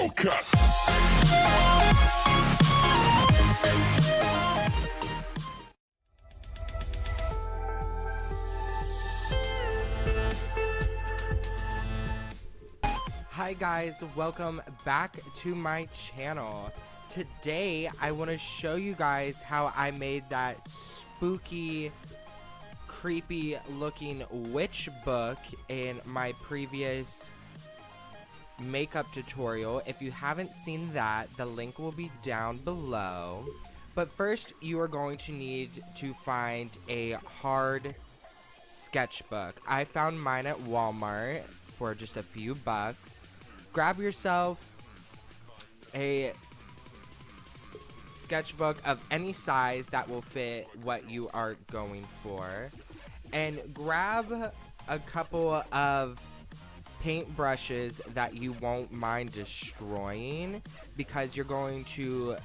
cut. Hi guys, welcome back to my channel. Today I want to show you guys how I made that spooky, creepy looking witch book in my previous makeup tutorial. If you haven't seen that, the link will be down below. But first you are going to need to find a hard sketchbook. I found mine at Walmart for just a few bucks. Grab yourself a sketchbook of any size that will fit what you are going for, and grab a couple of paint brushes that you won't mind destroying, because you're going to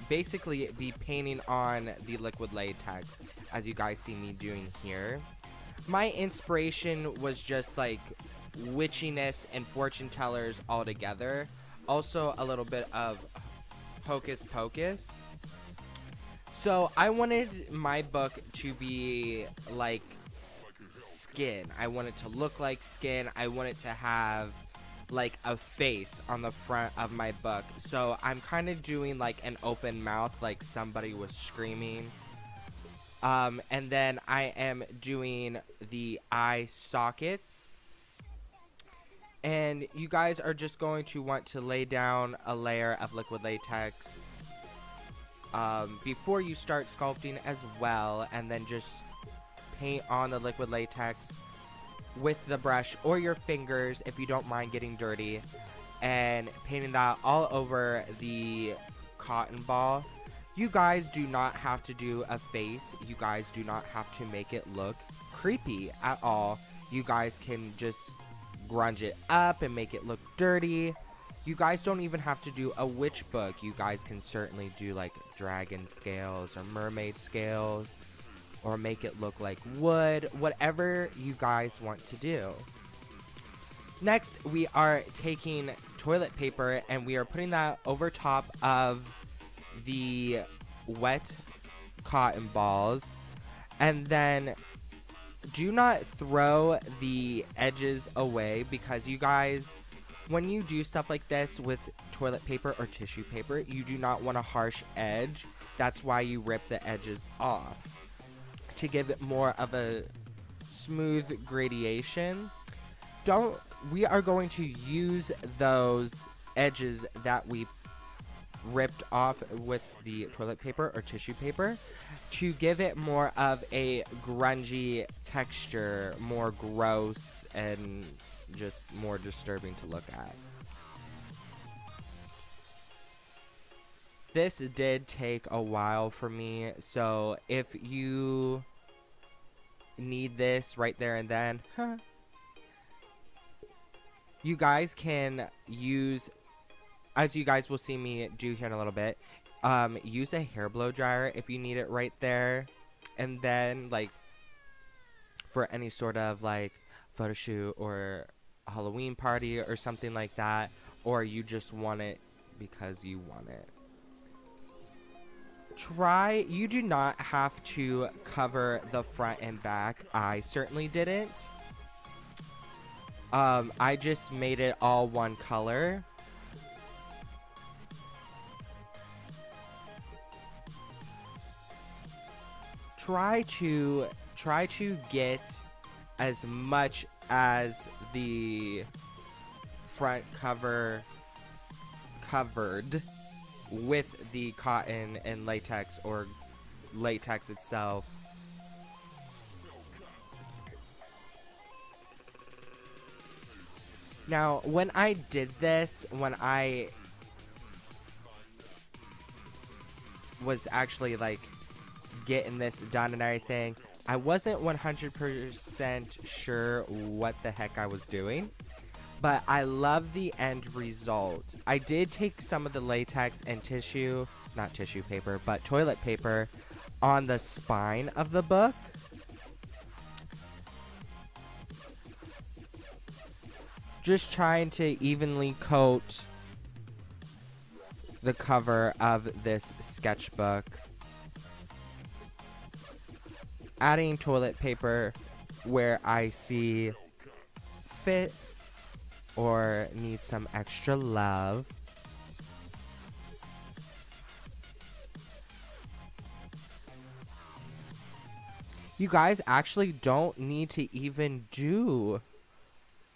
basically be painting on the liquid latex, as you guys see me doing here. My inspiration was just like witchiness and fortune tellers all together. Also a little bit of hocus pocus. So I wanted my book to be like skin. I want it to look like skin. I want it to have like a face on the front of my book. So I'm kind of doing like an open mouth, like somebody was screaming. And then I am doing the eye sockets. And you guys are just going to want to lay down a layer of liquid latex before you start sculpting as well, and then just paint on the liquid latex with the brush or your fingers if you don't mind getting dirty, and painting that all over the cotton ball. You guys do not have to do a face. You guys do not have to make it look creepy at all. You guys can just grunge it up and make it look dirty. You guys don't even have to do a witch book. You guys can certainly do like dragon scales or mermaid scales, or make it look like wood, whatever you guys want to do. Next, we are taking toilet paper and we are putting that over top of the wet cotton balls, and then do not throw the edges away, because you guys, when you do stuff like this with toilet paper or tissue paper, you do not want a harsh edge. That's why you rip the edges off to give it more of a smooth gradation. We are going to use those edges that we ripped off with the toilet paper or tissue paper to give it more of a grungy texture, more gross and just more disturbing to look at. This did take a while for me, so if you need this right there and then, you guys can use, as you guys will see me do here in a little bit, use a hair blow dryer if you need it right there. And then like for any sort of like photo shoot or a Halloween party or something like that, or you just want it because you want it. You do not have to cover the front and back. I certainly didn't. I just made it all one color. Try to get as much as the front cover covered with the cotton and latex, or latex itself. Now, when I did this, when I was actually like getting this done and everything, I wasn't 100% sure what the heck I was doing, but I love the end result. I did take some of the latex and tissue, not tissue paper, but toilet paper on the spine of the book. Just trying to evenly coat the cover of this sketchbook. Adding toilet paper where I see fit or need some extra love. You guys actually don't need to even do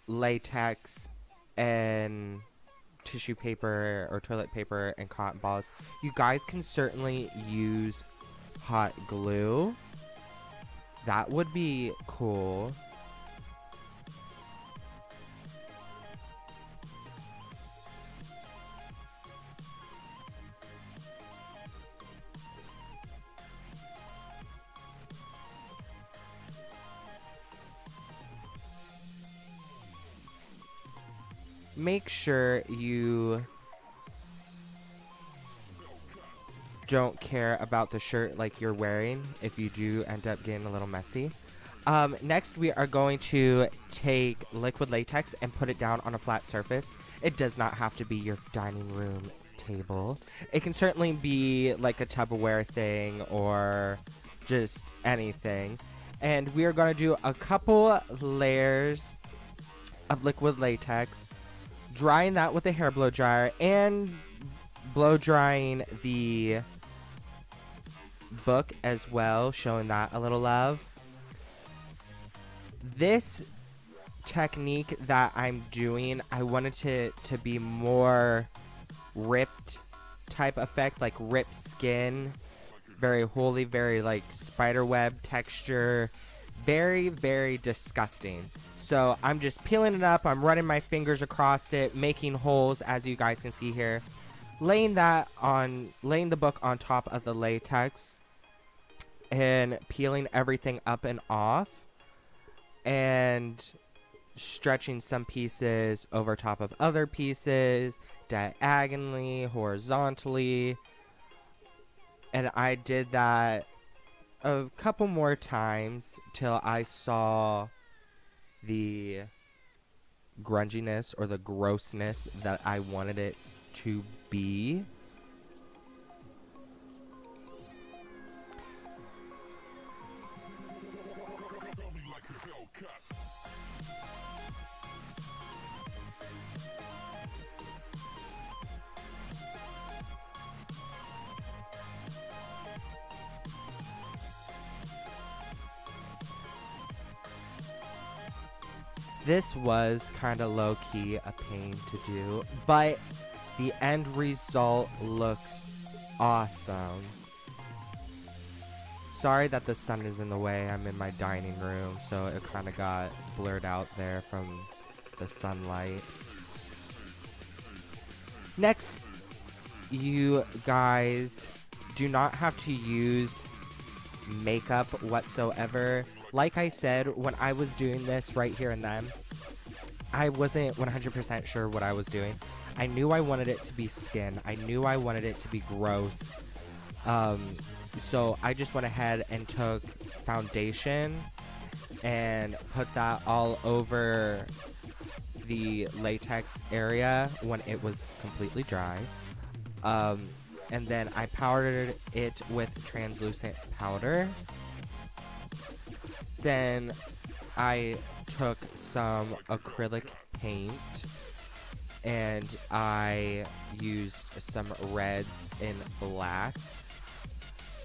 latex and tissue paper or toilet paper and cotton balls. You guys can certainly use hot glue. That would be cool. Make sure you don't care about the shirt like you're wearing if you do end up getting a little messy. Next, we are going to take liquid latex and put it down on a flat surface. It does not have to be your dining room table. It can certainly be like a Tupperware thing or just anything. And we are going to do a couple layers of liquid latex, drying that with a hair blow dryer and blow drying the book as well, showing that a little love. This technique that I'm doing, I wanted to be more ripped type effect, like ripped skin, very holy, very like spider web texture, very, very disgusting. So I'm just peeling it up, I'm running my fingers across it, making holes as you guys can see here, laying the book on top of the latex and peeling everything up and off and stretching some pieces over top of other pieces diagonally, horizontally. And I did that a couple more times till I saw the grunginess or the grossness that I wanted it to be. This was kind of low-key a pain to do, but the end result looks awesome. Sorry that the sun is in the way. I'm in my dining room, so it kind of got blurred out there from the sunlight. Next, you guys do not have to use makeup whatsoever. Like I said, when I was doing this right here and then, I wasn't 100% sure what I was doing. I knew I wanted it to be skin. I knew I wanted it to be gross. So I just went ahead and took foundation and put that all over the latex area when it was completely dry. And then I powdered it with translucent powder. Then I took some acrylic paint and I used some reds and blacks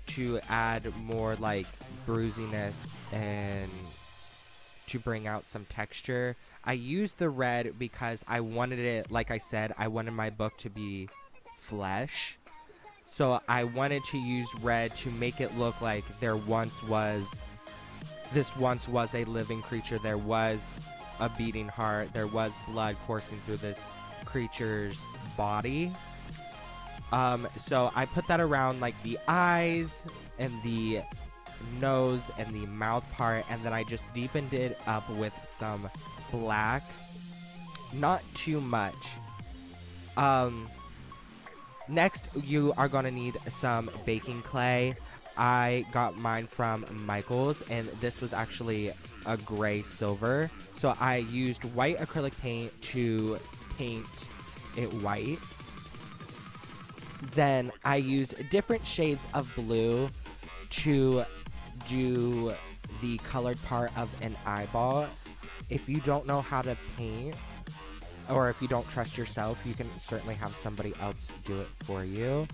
to add more like bruisiness and to bring out some texture. I used the red because I wanted it, like I said, I wanted my book to be flesh. So I wanted to use red to make it look like this once was a living creature. There was a beating heart. There was blood coursing through this creature's body. So I put that around like the eyes and the nose and the mouth part, and then I just deepened it up with some black. Not too much. Next, you are gonna need some baking clay. I got mine from Michael's, and this was actually a gray silver. So I used white acrylic paint to paint it white. Then I use different shades of blue to do the colored part of an eyeball. If you don't know how to paint, or if you don't trust yourself, you can certainly have somebody else do it for you.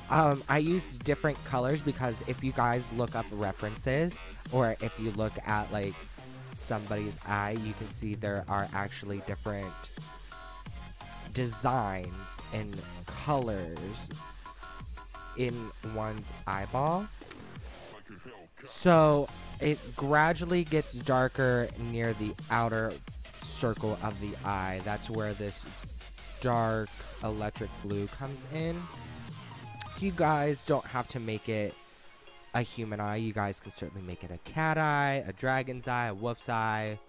I use different colors because if you guys look up references, or if you look at like somebody's eye, you can see there are actually different designs and colors in one's eyeball. So it gradually gets darker near the outer circle of the eye. That's where this dark electric blue comes in. You guys don't have to make it a human eye. You guys can certainly make it a cat eye, a dragon's eye, a wolf's eye,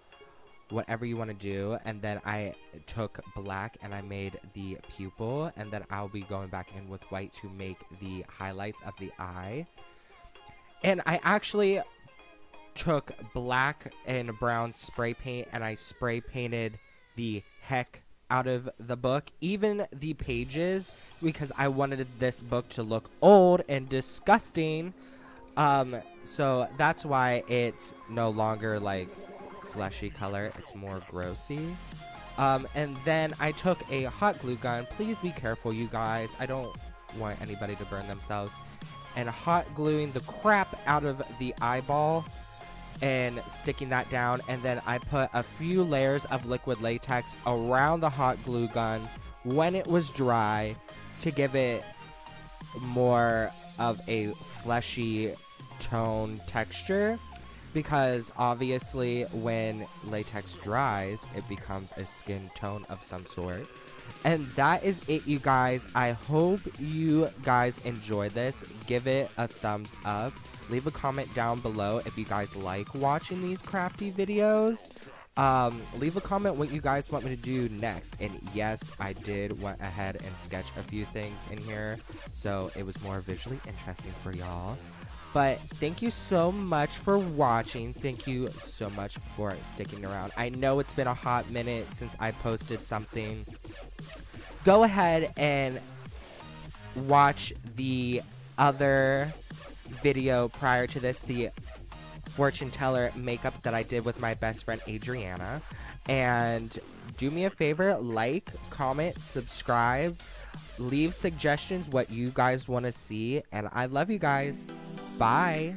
whatever you want to do. And then I took black and I made the pupil, and then I'll be going back in with white to make the highlights of the eye. And I actually took black and brown spray paint and I spray painted the heck out of the book, even the pages, because I wanted this book to look old and disgusting. So that's why it's no longer like fleshy color, it's more grossy. And then I took a hot glue gun. Please be careful, you guys. I don't want anybody to burn themselves. And hot gluing the crap out of the eyeball and sticking that down. And then I put a few layers of liquid latex around the hot glue gun when it was dry to give it more of a fleshy tone texture, because obviously when latex dries it becomes a skin tone of some sort. And that is it, you guys. I hope you guys enjoyed this. Give it a thumbs up. Leave a comment down below if you guys like watching these crafty videos. Leave a comment what you guys want me to do next. And yes, I did went ahead and sketch a few things in here, so it was more visually interesting for y'all. But thank you so much for watching. Thank you so much for sticking around. I know it's been a hot minute since I posted something. Go ahead and watch the other video prior to this, the fortune teller makeup that I did with my best friend Adriana. And do me a favor, like, comment, subscribe, leave suggestions what you guys want to see. And I love you guys. Bye.